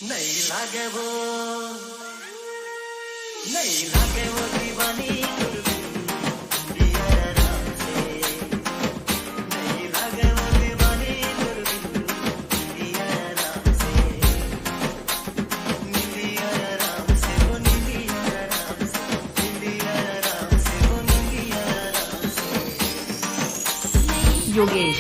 नहीं लागे वो नहीं लागे वो दीवानी दिया राम से नहीं लागे वो दीवानी दिया राम से निंदिया राम से वो निंदिया राम से निंदिया राम से वो निंदिया राम से योगेश